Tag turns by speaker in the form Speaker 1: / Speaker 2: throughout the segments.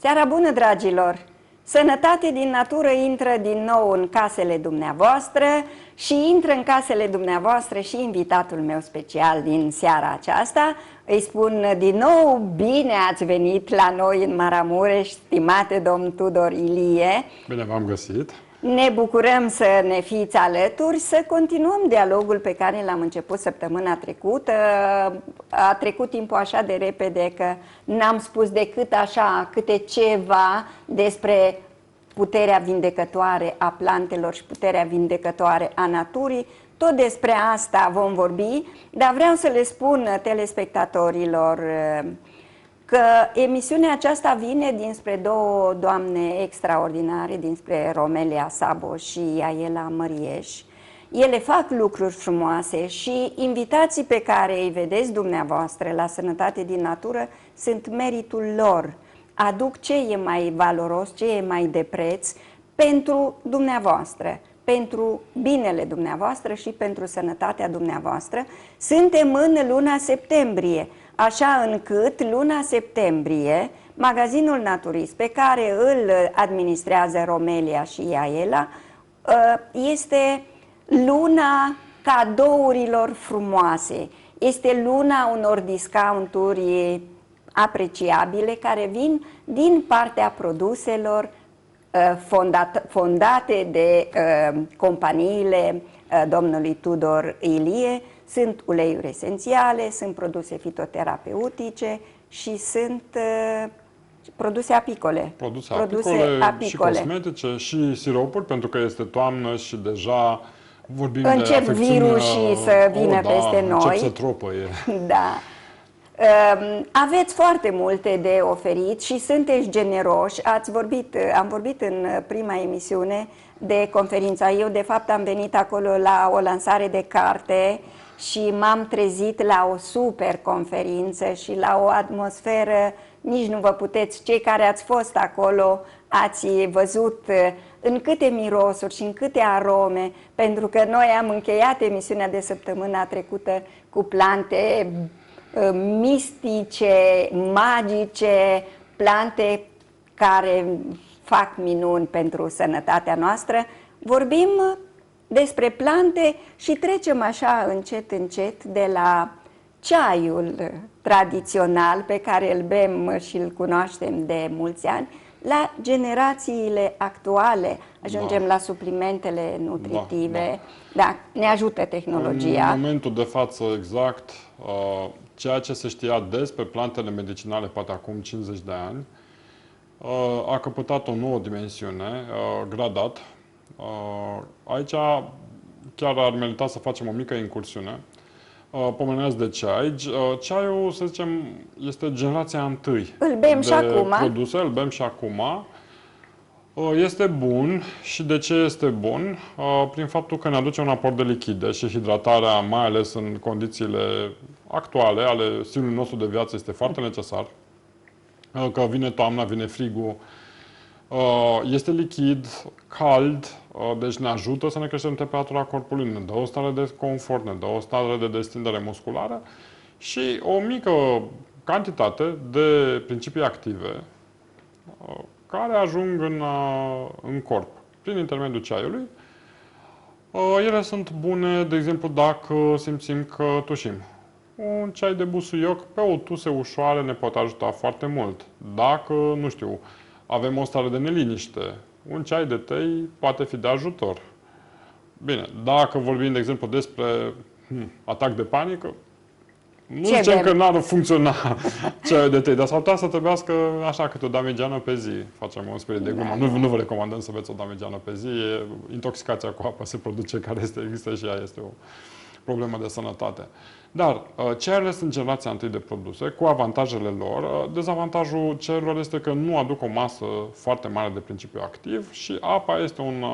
Speaker 1: Seara bună, dragilor! Sănătate din natură intră din nou în casele dumneavoastră și intră în casele dumneavoastră și invitatul meu special din seara aceasta. Îi spun din nou, bine ați venit la noi în Maramureș, stimate domn Tudor Ilie.
Speaker 2: Bine v-am găsit!
Speaker 1: Ne bucurăm să ne fiți alături, să continuăm dialogul pe care l-am început săptămâna trecută. A trecut timpul așa de repede că n-am spus decât așa câte ceva despre puterea vindecătoare a plantelor și puterea vindecătoare a naturii. Tot despre asta vom vorbi, dar vreau să le spun telespectatorilor că emisiunea aceasta vine dinspre două doamne extraordinare, dinspre Romelia Sabo și Aiela Mărieș. Ele fac lucruri frumoase și invitații pe care îi vedeți dumneavoastră la Sănătate din Natură sunt meritul lor. Aduc ce e mai valoros, ce e mai de preț pentru dumneavoastră, pentru binele dumneavoastră și pentru sănătatea dumneavoastră. Suntem în luna septembrie, așa încât luna septembrie, magazinul Naturist, pe care îl administrează Romelia și Aiela, este luna cadourilor frumoase, este luna unor discounturi apreciabile care vin din partea produselor fondate de companiile domnului Tudor Ilie. Sunt uleiuri esențiale, sunt produse fitoterapeutice și sunt produse apicole.
Speaker 2: Produse apicole și cosmetice și siropuri, pentru că este toamnă și deja vorbim
Speaker 1: încep
Speaker 2: de
Speaker 1: virusii să vină peste noi.
Speaker 2: Încep să tropăie.
Speaker 1: Da. Aveți foarte multe de oferit și sunteți generoși. Am vorbit în prima emisiune de conferința. Eu, de fapt, am venit acolo la o lansare de carte și m-am trezit la o super conferință și la o atmosferă, nici nu vă puteți, cei care ați fost acolo, ați văzut în câte mirosuri și în câte arome, pentru că noi am încheiat emisiunea de săptămâna trecută cu plante mistice, magice, plante care fac minuni pentru sănătatea noastră. Vorbim despre plante și trecem așa încet, încet de la ceaiul tradițional pe care îl bem și îl cunoaștem de mulți ani, la generațiile actuale. Ajungem la suplimentele nutritive. Da, ne ajută tehnologia.
Speaker 2: În momentul de față exact, ceea ce se știa despre plantele medicinale poate acum 50 de ani, a căpătat o nouă dimensiune, gradat. Aici chiar ar merita să facem o mică incursiune. Pomeneați de ceai. Ceaiul, să zicem, este generația întâi
Speaker 1: îl bem și acum.
Speaker 2: Produse, îl bem și acum. Este bun. Și de ce este bun? Prin faptul că ne aduce un aport de lichide și hidratarea, mai ales în condițiile actuale ale stilului nostru de viață, este foarte necesar. Că vine toamna, vine frigul, este lichid, cald, deci ne ajută să ne creștem temperatura corpului, ne dă o stare de confort, ne dă o stare de destindere musculară și o mică cantitate de principii active care ajung în corp prin intermediul ceaiului. Ele sunt bune, de exemplu, dacă simțim că tușim. Un ceai de busuioc pe o tuse ușoară ne poate ajuta foarte mult. Dacă, nu știu, avem o stare de neliniște, un ceai de tei poate fi de ajutor. Bine, dacă vorbim, de exemplu, despre atac de panică, nu zicem că n-ar funcționa ceaiul de tei, dar s-ar putea să trebuiască așa câte o damegeană pe zi. Facem un spirit de glumă. Nu vă recomandăm să beți o damegeană pe zi. Intoxicația cu apă se produce, care există și ea este o problemă de sănătate. Dar ceaiurile sunt generația întâi de produse, cu avantajele lor. Dezavantajul ceaiurilor este că nu aduc o masă foarte mare de principiu activ și apa este un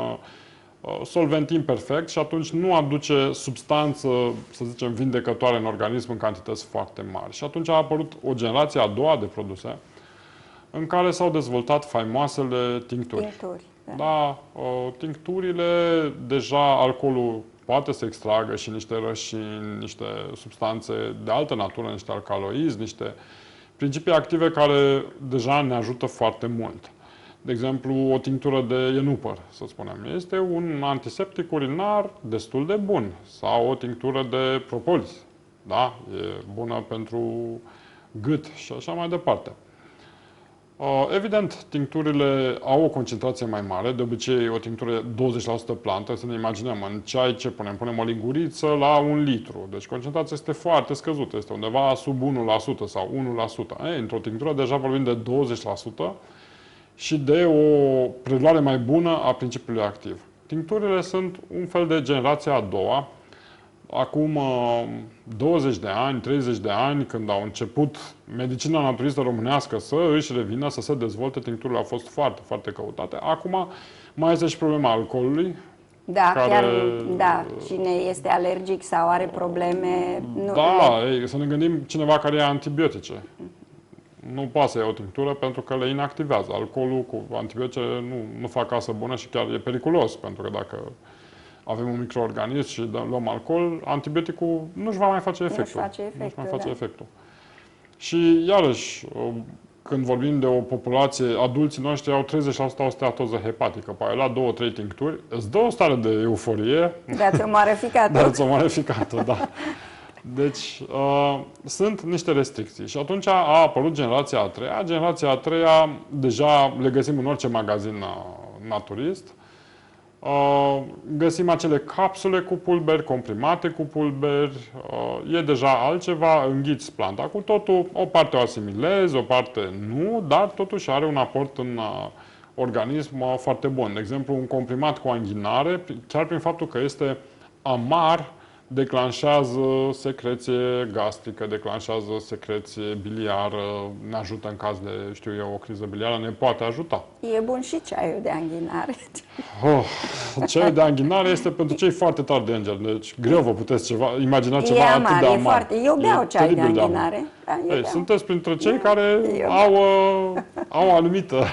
Speaker 2: solvent imperfect și atunci nu aduce substanță, să zicem, vindecătoare în organism în cantități foarte mari. Și atunci a apărut o generație a doua de produse în care s-au dezvoltat faimoasele tincturi. Da, tincturile, deja alcoolul poate să extragă și niște rășini, niște substanțe de altă natură, niște alcaloizi, niște Principii active care deja ne ajută foarte mult. De exemplu, o tinctură de ienupăr, să spunem, este un antiseptic urinar destul de bun. Sau o tinctură de propolis, da? E bună pentru gât și așa mai departe. Evident, tincturile au o concentrație mai mare, de obicei o tinctură 20% plantă, să ne imaginăm, în ceai ce punem? Punem o linguriță la 1 litru, deci concentrația este foarte scăzută, este undeva sub 1% sau 1%. Într-o tinctură deja vorbim de 20% și de o preluare mai bună a principiului activ. Tincturile sunt un fel de generație a doua. Acum 20 de ani, 30 de ani, când au început medicina naturistă românească să își revină, să se dezvolte, tincturile au fost foarte, foarte căutate. Acum mai este și problema alcoolului.
Speaker 1: Da, chiar, da, cine este alergic sau are probleme...
Speaker 2: Să ne gândim cineva care ia antibiotice. Nu poate să ia o tinctură pentru că le inactivează. Alcoolul cu antibiotice nu fac casă bună și chiar e periculos, pentru că dacă avem un microorganism și luăm alcool, antibioticul nu-și va mai face efectul. Nu-și mai face efectul. Și iarăși, când vorbim de o populație, adulții noștri au 30% osteatoză hepatică. Păi ai luat 2-3 tincturi, îți dă o stare de euforie.
Speaker 1: Dați o mare ficată.
Speaker 2: Dați o mare ficată, da. Deci, sunt niște restricții. Și atunci a apărut generația a treia. Generația a treia, deja le găsim în orice magazin naturist. Găsim acele capsule cu pulberi, comprimate cu pulberi, e deja altceva, înghiți planta cu totul, o parte o asimilezi, o parte nu, dar totuși are un aport în organism foarte bun. De exemplu, un comprimat cu anghinare, chiar prin faptul că este amar, declanșează secreție gastrică, declanșează secreție biliară, ne ajută în caz de, știu eu, o criză biliară, ne poate ajuta.
Speaker 1: E bun și ceaiul de anghinare.
Speaker 2: Ceaiul de anghinare este pentru cei foarte tari de îngeri, deci greu vă puteți imagina ceva atât de amar.
Speaker 1: Eu beau ceai de anghinare.
Speaker 2: Sunteți printre cei care au o anumită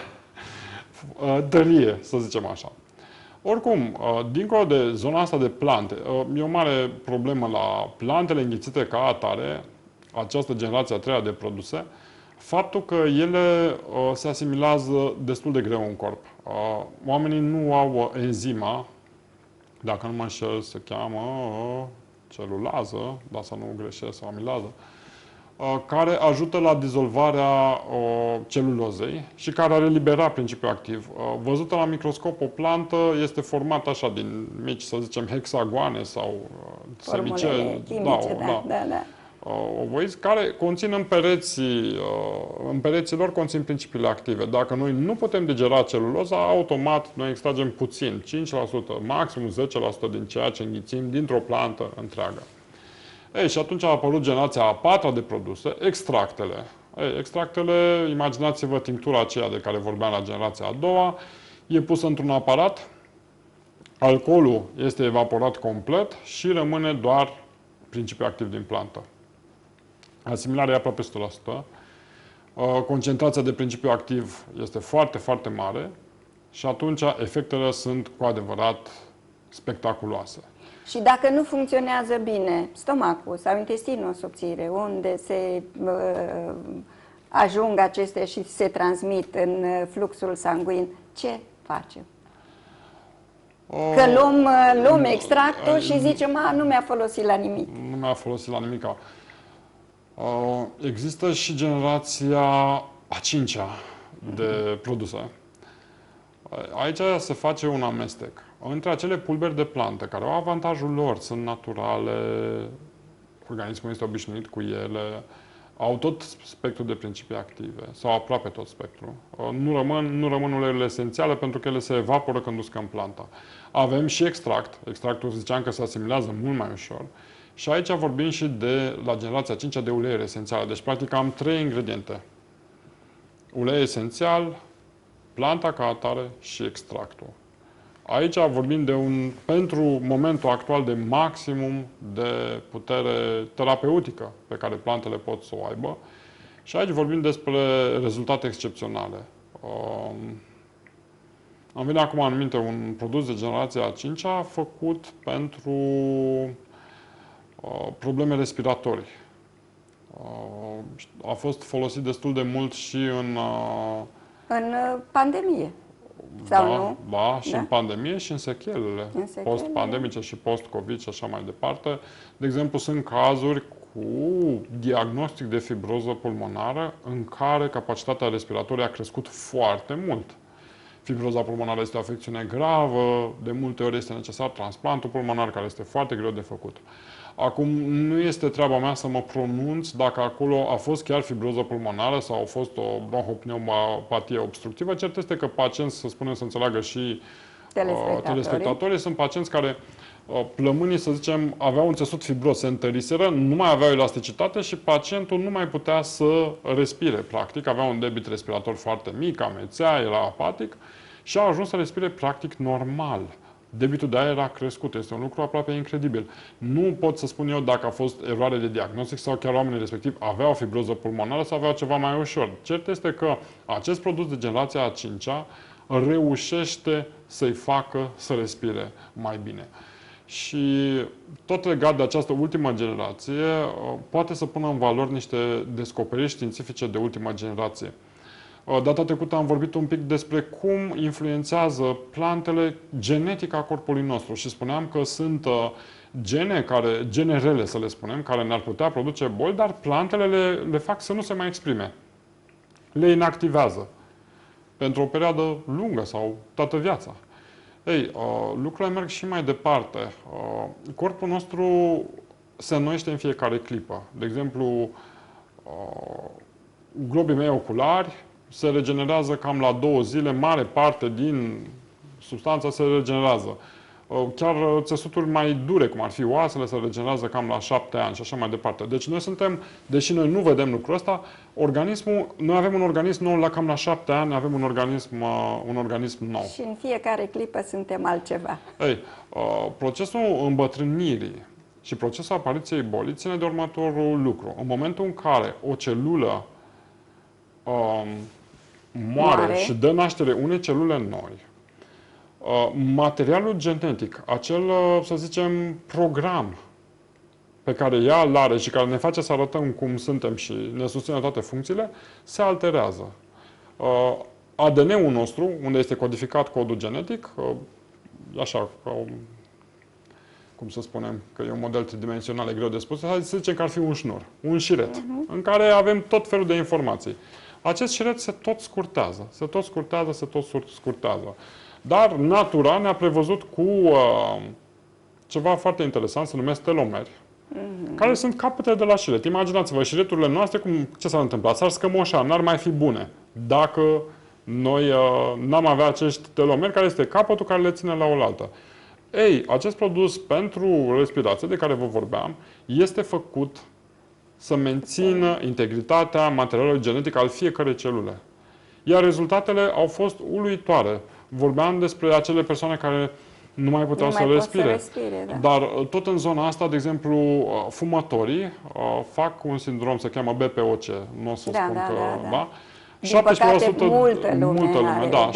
Speaker 2: tărie, să zicem așa. Oricum, dincolo de zona asta de plante, e o mare problemă la plantele înghițite ca atare, această generație a treia de produse, faptul că ele se asimilează destul de greu în corp. Oamenii nu au enzima, dacă nu mă înșel, se cheamă celulază, dar să nu greșesc, sau amilază, care ajută la dizolvarea celulozei și care are eliberat principiul activ. Văzută la microscop, o plantă este formată așa din mici, să zicem, hexagoane sau semicele, ovoizi, care conțin în pereții lor conțin principiile active. Dacă noi nu putem digera celuloza, automat noi extragem puțin, 5%, maxim 10% din ceea ce înghițim dintr-o plantă întreagă. Și atunci a apărut generația a patra de produse, extractele. Extractele, imaginați-vă tinctura aceea de care vorbeam la generația a doua, e pusă într-un aparat, alcoolul este evaporat complet și rămâne doar principiul activ din plantă. Asimilarea e aproape 100%. Concentrația de principiu activ este foarte, foarte mare și atunci efectele sunt cu adevărat spectaculoase.
Speaker 1: Și dacă nu funcționează bine stomacul sau intestinul subțire, unde se ajung acestea și se transmit în fluxul sanguin, ce facem? Că luăm extractul și zicem, nu mi-a folosit la nimic.
Speaker 2: Nu mi-a folosit la nimic. Există și generația a cincea de produse. Aici se face un amestec între acele pulberi de plantă, care au avantajul lor, sunt naturale, organismul este obișnuit cu ele, au tot spectrul de principii active, sau aproape tot spectrul. Nu rămân uleiurile esențiale, pentru că ele se evaporă când uscăm planta. Avem și extract. Extractul, ziceam că se asimilează mult mai ușor. Și aici vorbim și de, la generația 5-a, de uleiuri esențiale. Deci, practic, am 3 ingrediente. Ulei esențial, planta ca atare și extractul. Aici vorbim de pentru momentul actual, de maximum de putere terapeutică pe care plantele pot să o aibă. Și aici vorbim despre rezultate excepționale. Am venit acum în minte un produs de generația a 5-a făcut pentru probleme respiratorii. A fost folosit destul de mult și
Speaker 1: În pandemie. Sau nu?
Speaker 2: Da, și
Speaker 1: Da?
Speaker 2: în pandemie și în sechelele
Speaker 1: În sechelele.
Speaker 2: post-pandemice și post-COVID și așa mai departe. De exemplu, sunt cazuri cu diagnostic de fibroză pulmonară în care capacitatea respiratorie a crescut foarte mult. Fibroza pulmonară este o afecțiune gravă, de multe ori este necesar transplantul pulmonar, care este foarte greu de făcut. Acum, nu este treaba mea să mă pronunț dacă acolo a fost chiar fibroză pulmonară sau a fost o bronhopneumopatie obstructivă. Cert este că pacienți, să spunem, să înțeleagă și telespectatorii, sunt pacienți care plămânii, să zicem, aveau un țesut fibros, se întăriseră, nu mai aveau elasticitate și pacientul nu mai putea să respire, practic. Avea un debit respirator foarte mic, amețea, era apatic și a ajuns să respire practic normal. Debitul de aer a crescut. Este un lucru aproape incredibil. Nu pot să spun eu dacă a fost eroare de diagnostic sau chiar oamenii respectiv aveau o fibroză pulmonară sau aveau ceva mai ușor. Cert este că acest produs de generația a 5-a reușește să-i facă să respire mai bine. Și tot legat de această ultimă generație, poate să pună în valori niște descoperiri științifice de ultima generație. Data trecută am vorbit un pic despre cum influențează plantele genetica corpului nostru și spuneam că sunt gene rele, să le spunem, care ne-ar putea produce boli, dar plantele le fac să nu se mai exprime. Le inactivează pentru o perioadă lungă sau toată viața. Ei, lucrurile merg și mai departe. Corpul nostru se înnoiește în fiecare clipă. De exemplu, globii mei oculari se regenerează cam la 2 zile, mare parte din substanța se regenerează. Chiar țesuturi mai dure, cum ar fi oasele, se regenerează cam la 7 ani și așa mai departe. Deci noi suntem, deși noi nu vedem lucrul ăsta, noi avem un organism nou cam la 7 ani, avem un organism nou.
Speaker 1: Și în fiecare clipă suntem altceva.
Speaker 2: Ei, procesul îmbătrânirii și procesul apariției bolii ține de următorul lucru. În momentul în care o celulă moare și dă naștere unei celule noi, materialul genetic, acel, să zicem, program pe care ea îl are și care ne face să arătăm cum suntem și ne susține toate funcțiile, se alterează. ADN-ul nostru, unde este codificat codul genetic, așa, cum să spunem, că e un model tridimensional, e greu de spus, să zicem că ar fi un șnur, un șiret, în care avem tot felul de informații. Acest șiret se tot scurtează, se tot scurtează, se tot scurtează. Dar natura ne-a prevăzut cu ceva foarte interesant, se numesc telomeri, care sunt capetele de la șiret. Imaginați-vă, șireturile noastre, ce s-ar întâmpla? S-ar scămoșa, n-ar mai fi bune dacă noi n-am avea acești telomeri, care este capătul care le ține la oaltă. Ei, acest produs pentru respirație, de care vă vorbeam, este făcut să mențină integritatea materialului genetic al fiecărei celule. Iar rezultatele au fost uluitoare. Vorbeam despre acele persoane care nu mai puteau să respire.
Speaker 1: Da.
Speaker 2: Dar tot în zona asta, de exemplu, fumătorii fac un sindrom, se cheamă BPOC. Nu o să spun că... Da?
Speaker 1: 17%, multă lume,
Speaker 2: da.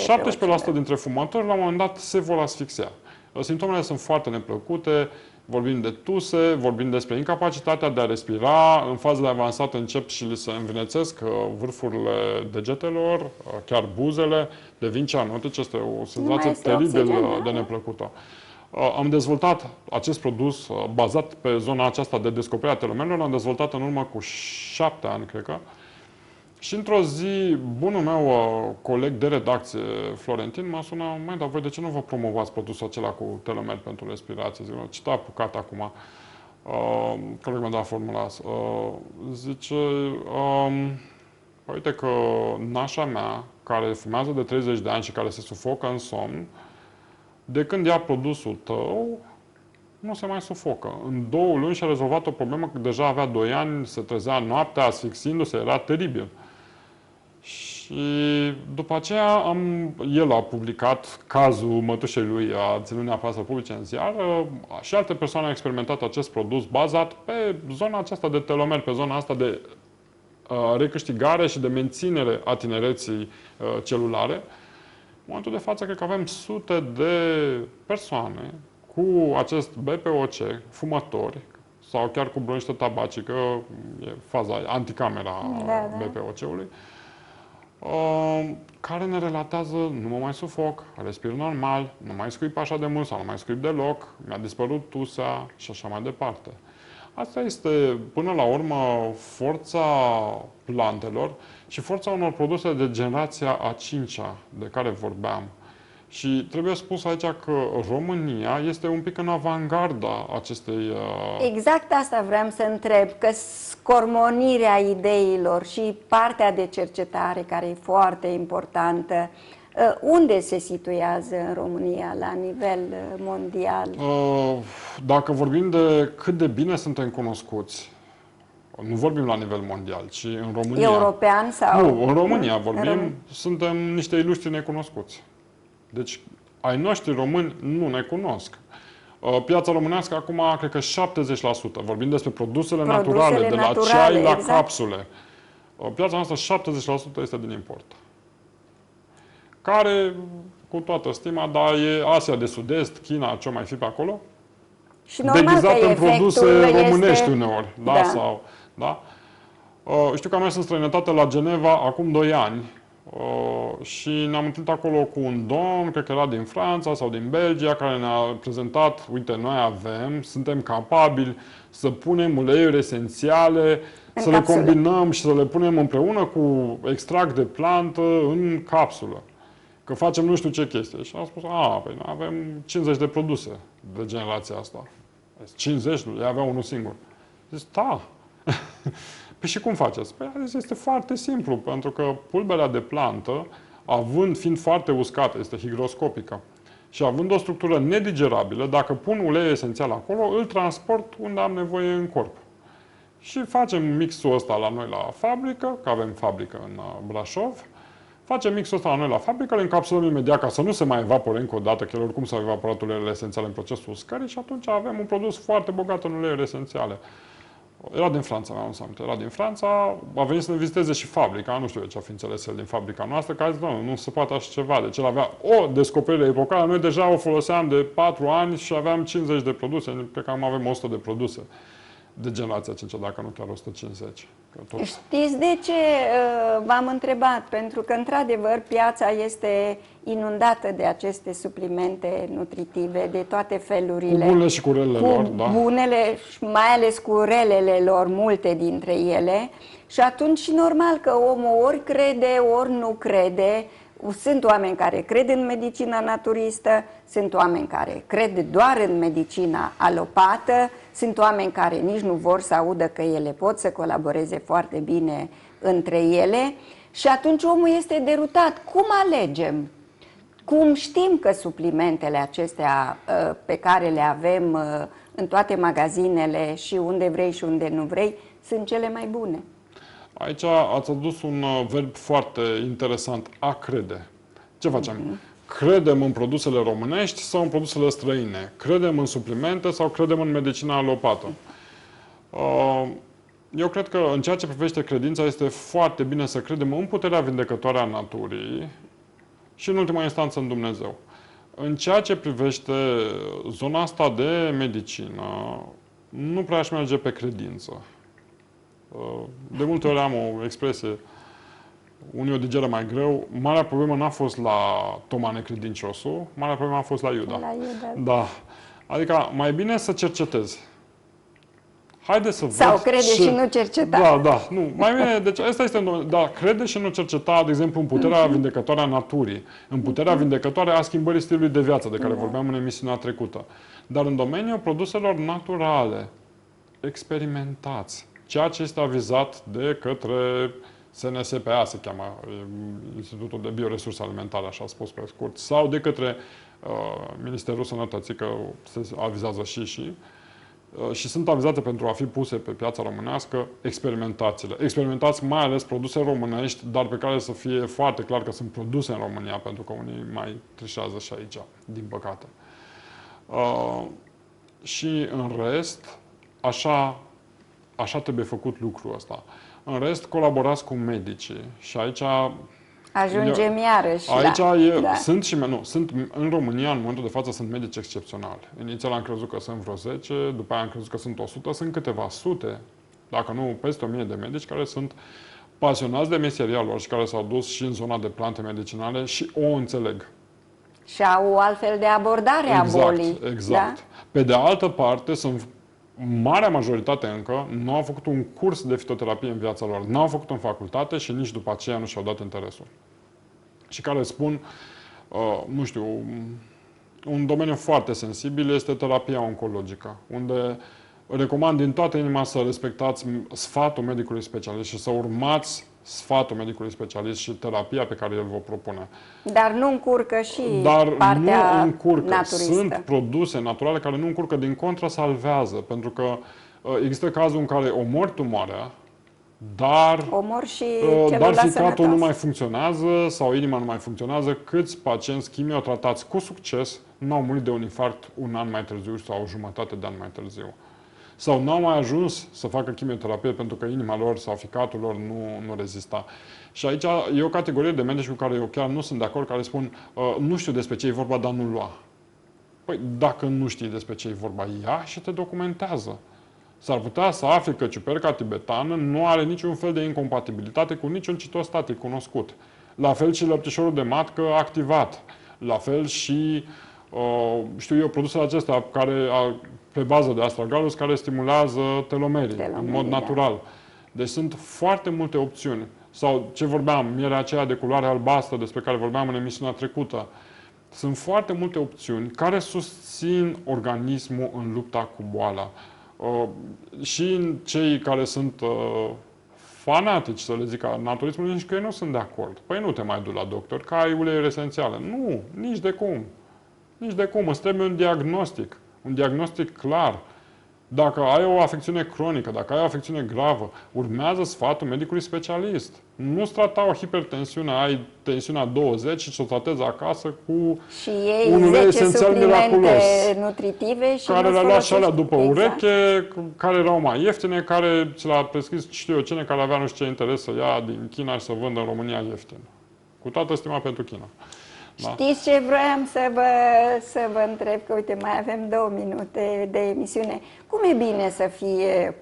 Speaker 2: 17% dintre fumători, la un moment dat, se vor asfixia. Simptomele sunt foarte neplăcute, vorbim de tuse, vorbim despre incapacitatea de a respira, în fazele avansate încep și li se învinețesc vârfurile degetelor, chiar buzele, devin cianotice, este o senzație teribil de neplăcută. Am dezvoltat acest produs bazat pe zona aceasta de descoperire a telomerelor, l-am dezvoltat în urmă cu 7 ani, cred că. Și într-o zi, bunul meu coleg de redacție, Florentin, m-a sunat: măi, dar voi de ce nu vă promovați produsul acela cu telomer pentru respirație? Zic: ce t-a apucat acum? Colegul meu de la Formula zice: uite că nașa mea, care fumează de 30 de ani și care se sufocă în somn, de când ia produsul tău, nu se mai sufocă. În 2 luni și-a rezolvat o problemă, că deja avea 2 ani, se trezea noaptea, asfixiindu-se, era teribil. Și după aceea el a publicat cazul mătușei lui, a ținut neapărat să publice în ziar, și alte persoane au experimentat acest produs bazat pe zona aceasta de telomer, pe zona asta de recâștigare și de menținere a tinereții celulare. În momentul de față, cred că avem sute de persoane cu acest BPOC, fumători, sau chiar cu broștă tabacică, e faza anticamera BPOC-ului, care ne relatează, nu mă mai sufoc, respir normal, nu mai scuip așa de mult sau nu mai scuip deloc, mi-a dispărut tusea și așa mai departe. Asta este, până la urmă, forța plantelor și forța unor produse de generația a 5-a de care vorbeam. Și trebuie spus aici că România este un pic în avangarda acestei...
Speaker 1: Exact asta vreau să întreb, că scormonirea ideilor și partea de cercetare, care e foarte importantă, unde se situează în România la nivel mondial?
Speaker 2: Dacă vorbim de cât de bine suntem cunoscuți, nu vorbim la nivel mondial, ci în România.
Speaker 1: European sau...
Speaker 2: Nu, în România vorbim, suntem niște ilustri necunoscuți. Deci, ai noștri români nu ne cunosc. Piața românească acum, cred că 70%. Vorbim despre produsele naturale, de la ceai la capsule. Piața noastră 70% este din import. Care, cu toată stima, dar e Asia de Sud-Est, China, ce mai fi pe acolo,
Speaker 1: și normal
Speaker 2: deghizat în produse românești
Speaker 1: este...
Speaker 2: uneori. Da, sau, da? Știu că am mers în străinătate la Geneva acum 2 ani și ne-am întâlnit acolo cu un domn, cred că era din Franța sau din Belgia, care ne-a prezentat, uite, noi avem, suntem capabili să punem uleiuri esențiale, să le combinăm și să le punem împreună cu extract de plantă în capsulă. Că facem nu știu ce chestie. Și am spus, păi noi avem 50 de produse de generația asta. 50, ei aveau unul singur. Zic, da. Păi și cum faceți? Păi este foarte simplu, pentru că pulberea de plantă, fiind foarte uscată, este higroscopică, și având o structură nedigerabilă, dacă pun ulei esențial acolo, îl transport unde am nevoie în corp. Și facem mixul ăsta la noi la fabrică, că avem fabrică în Brașov, facem mixul ăsta la noi la fabrică, îl încapsulăm imediat ca să nu se mai evapore încă o dată, că oricum s-au evaporat uleiurile esențiale în procesul uscării și atunci avem un produs foarte bogat în uleiuri esențiale. Era din Franța, era din Franța, a venit să ne viziteze și fabrica, nu știu de ce a fi înțeles el din fabrica noastră, că a zis, nu se poate așa ceva, deci el avea o descoperire epocală, noi deja o foloseam de 4 ani și aveam 50 de produse, cred că avem 100 de produse de generația 5, dacă nu chiar 150.
Speaker 1: Știți de ce v-am întrebat? Pentru că, într-adevăr, piața este inundată de aceste suplimente nutritive, de toate felurile.
Speaker 2: Cu bunele și cu relele lor, da.
Speaker 1: Bunele și mai ales cu relele lor, multe dintre ele. Și atunci, normal că omul ori crede, ori nu crede. Sunt oameni care cred în medicina naturistă, sunt oameni care cred doar în medicina alopată, sunt oameni care nici nu vor să audă că ele pot să colaboreze foarte bine între ele și atunci omul este derutat. Cum alegem? Cum știm că suplimentele acestea pe care le avem în toate magazinele și unde vrei și unde nu vrei sunt cele mai bune?
Speaker 2: Aici ați adus un verb foarte interesant, a crede. Ce facem? Credem în produsele românești sau în produsele străine? Credem în suplimente sau credem în medicina alopată? Eu cred că în ceea ce privește credința este foarte bine să credem în puterea vindecătoare a naturii și în ultima instanță în Dumnezeu. În ceea ce privește zona asta de medicină, nu prea aș merge pe credință. De multe ori am o expresie, unii o digeră mai greu. Marea problemă n-a fost la Toma necredinciosul, marea problemă a fost la Iuda.
Speaker 1: La Iuda.
Speaker 2: Da. Adică mai bine să cercetezi. Haide să
Speaker 1: sau
Speaker 2: văd
Speaker 1: crede și nu cerceta.
Speaker 2: Da, da. Nu. Mai bine, deci asta este, da, crede și nu cerceta, de exemplu, în puterea vindecătoare a naturii, în puterea vindecătoare a schimbării stilului de viață, de care vorbeam în emisiunea trecută. Dar în domeniul produselor naturale, experimentați. Ceea ce este avizat de către SNSPA, se cheamă Institutul de Bioresurse Alimentare, așa a spus pe scurt, sau de către Ministerul Sănătății, că se avizează și sunt avizate pentru a fi puse pe piața românească, experimentațiile. Experimentați mai ales produse românești, dar pe care să fie foarte clar că sunt produse în România, pentru că unii mai trișează și aici, din păcate. Și în rest, așa trebuie făcut lucrul ăsta. În rest, colaborați cu medicii și aici...
Speaker 1: Ajungem iarăși
Speaker 2: aici
Speaker 1: da.
Speaker 2: sunt în România, în momentul de față, sunt medici excepționali. Inițial am crezut că sunt vreo 10, după aia am crezut că sunt 100, sunt câteva sute, dacă nu peste 1000 de medici care sunt pasionați de meseria lor și care s-au dus și în zona de plante medicinale și o înțeleg.
Speaker 1: Și au o altfel de abordare a bolii.
Speaker 2: Exact. Da? Pe de altă parte, sunt marea majoritate încă nu au făcut un curs de fitoterapie în viața lor, nu au făcut în facultate și nici după aceea nu și-au dat interesul. Și care spun, nu știu, un domeniu foarte sensibil este terapia oncologică, unde recomand din toată inima să respectați sfatul medicului specialist și să urmați sfatul medicului specialist și terapia pe care el vă propune.
Speaker 1: Dar nu încurcă și partea naturistă.
Speaker 2: Sunt produse naturale care nu încurcă, din contră salvează, pentru că există cazul în care omori tumoarea, dar ficatul nu mai funcționează sau inima nu mai funcționează. Câți pacienți chimiotratați cu succes n-au murit de un infarct un an mai târziu sau o jumătate de an mai târziu? Sau n-au mai ajuns să facă chimioterapie pentru că inima lor sau ficatul lor nu rezista. Și aici e o categorie de medici cu care eu chiar nu sunt de acord, care spun nu știu despre ce e vorba, dar nu lua. Păi dacă nu știi despre ce e vorba, ia și te documentează. S-ar putea să afli că ciuperca tibetană nu are niciun fel de incompatibilitate cu niciun citostatic cunoscut. La fel și lăptișorul de matcă activat. La fel și, știu eu, produsele acestea pe bază de astragalus care stimulează telomerii în mod natural. Deci sunt foarte multe opțiuni. Sau ce vorbeam, mierea aceea de culoare albastră despre care vorbeam în emisiunea trecută. Sunt foarte multe opțiuni care susțin organismul în lupta cu boala. Și cei care sunt fanatici, să le zic, a naturismului, nici că ei nu sunt de acord. Păi nu te mai duci la doctor, că ai uleiuri esențiale. Nu, nici de cum. Nici de cum. Îți trebuie un diagnostic. Un diagnostic clar. Dacă ai o afecțiune cronică, dacă ai o afecțiune gravă, urmează sfatul medicului specialist. Nu-ți trata o hipertensiune, ai tensiunea 20 și o tratezi acasă cu un ulei esențial miraculos.
Speaker 1: Nutritive și
Speaker 2: care le-a luat și alea după ureche, care erau mai ieftine, care ți l-a prescris știu eu cine, care avea nu știu ce interes să ia din China și să vândă în România ieftin. Cu toată stima pentru China.
Speaker 1: Da. Știți ce vroiam să vă întreb, că uite, mai avem 2 minute de emisiune. Cum e bine să fie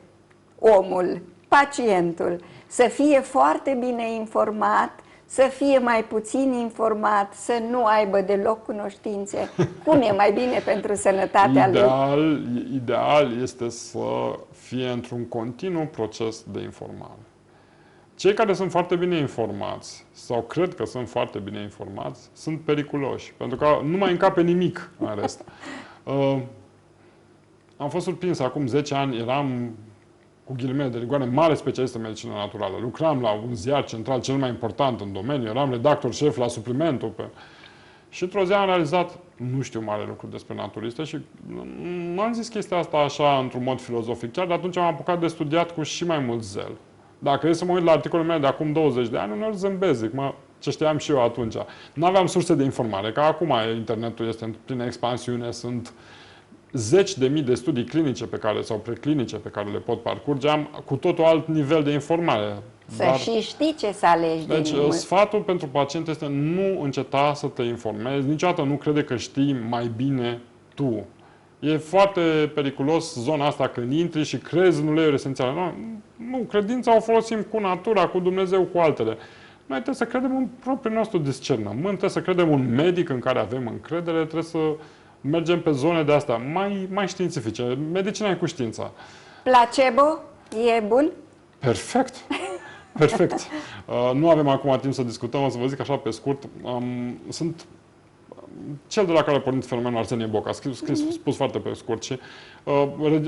Speaker 1: omul, pacientul, să fie foarte bine informat, să fie mai puțin informat, să nu aibă deloc cunoștințe? Cum e mai bine pentru sănătatea lui?
Speaker 2: Ideal este să fie într-un continuu proces de informare. Cei care sunt foarte bine informați, sau cred că sunt foarte bine informați, sunt periculoși, pentru că nu mai încape nimic în rest. Am fost surprins, acum 10 ani eram, cu ghilimele de rigoare, mare specialist în medicină naturală. Lucram la un ziar central cel mai important în domeniu, eram redactor șef la Suplimentul. Și într-o zi am realizat, nu știu mare lucru despre naturiste și m-am zis chestia asta așa, într-un mod filozofic. Chiar de atunci am apucat de studiat cu și mai mult zel. Dacă e să mă uit la articolele mele de acum 20 de ani, uneori zâmbesc, zic, ce știam și eu atunci. Nu aveam surse de informare, că acum internetul este în plină expansiune, sunt zeci de mii de studii clinice sau preclinice pe care le pot parcurge, am cu totul alt nivel de informare.
Speaker 1: Și știi ce să alegi.
Speaker 2: Deci sfatul pentru pacient este nu înceta să te informezi, niciodată nu crede că știi mai bine tu. E foarte periculos zona asta când intri și crezi în uleiuri esențiale. Nu, credința o folosim cu natura, cu Dumnezeu, cu altele. Noi trebuie să credem în propriul nostru discernământ, trebuie să credem un medic în care avem încredere, trebuie să mergem pe zone de astea mai științifice. Medicina e cu știința.
Speaker 1: Placebo e bun?
Speaker 2: Perfect! Perfect! Nu avem acum timp să discutăm, o să vă zic așa pe scurt. Sunt cel de la care a pornit fenomenul Arsenie Boc, a spus foarte pe scurt și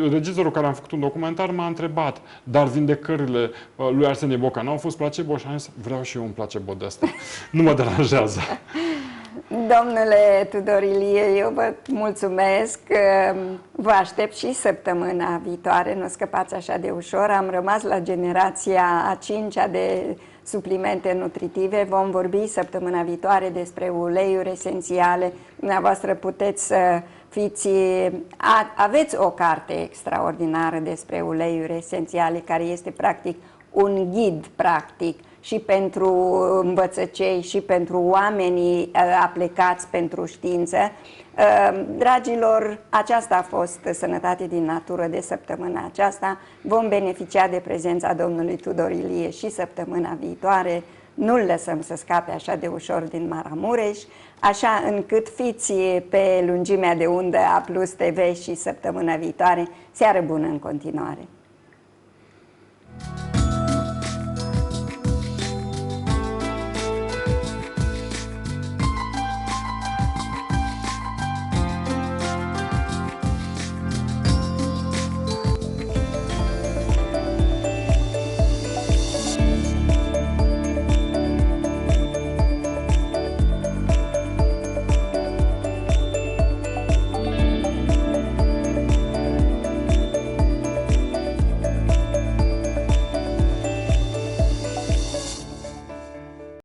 Speaker 2: regizorul care am făcut un documentar m-a întrebat, dar vindecările lui Arsenie Boca n-au fost placebo? Și am zis, vreau și eu un placebo de asta. Nu mă deranjează.
Speaker 1: Domnule Tudor Ilie, eu vă mulțumesc, vă aștept și săptămâna viitoare, nu scăpați așa de ușor, am rămas la generația a 5-a de suplimente nutritive, vom vorbi săptămâna viitoare despre uleiuri esențiale, dumneavoastră puteți să aveți o carte extraordinară despre uleiuri esențiale, care este practic un ghid practic și pentru învățăcei și pentru oamenii aplicați pentru știință. Dragilor, aceasta a fost Sănătate din Natură de săptămâna aceasta. Vom beneficia de prezența domnului Tudor Ilie și săptămâna viitoare. Nu-l lăsăm să scape așa de ușor din Maramureș, așa încât fiți pe lungimea de undă a Plus TV și săptămâna viitoare. Seară bună în continuare!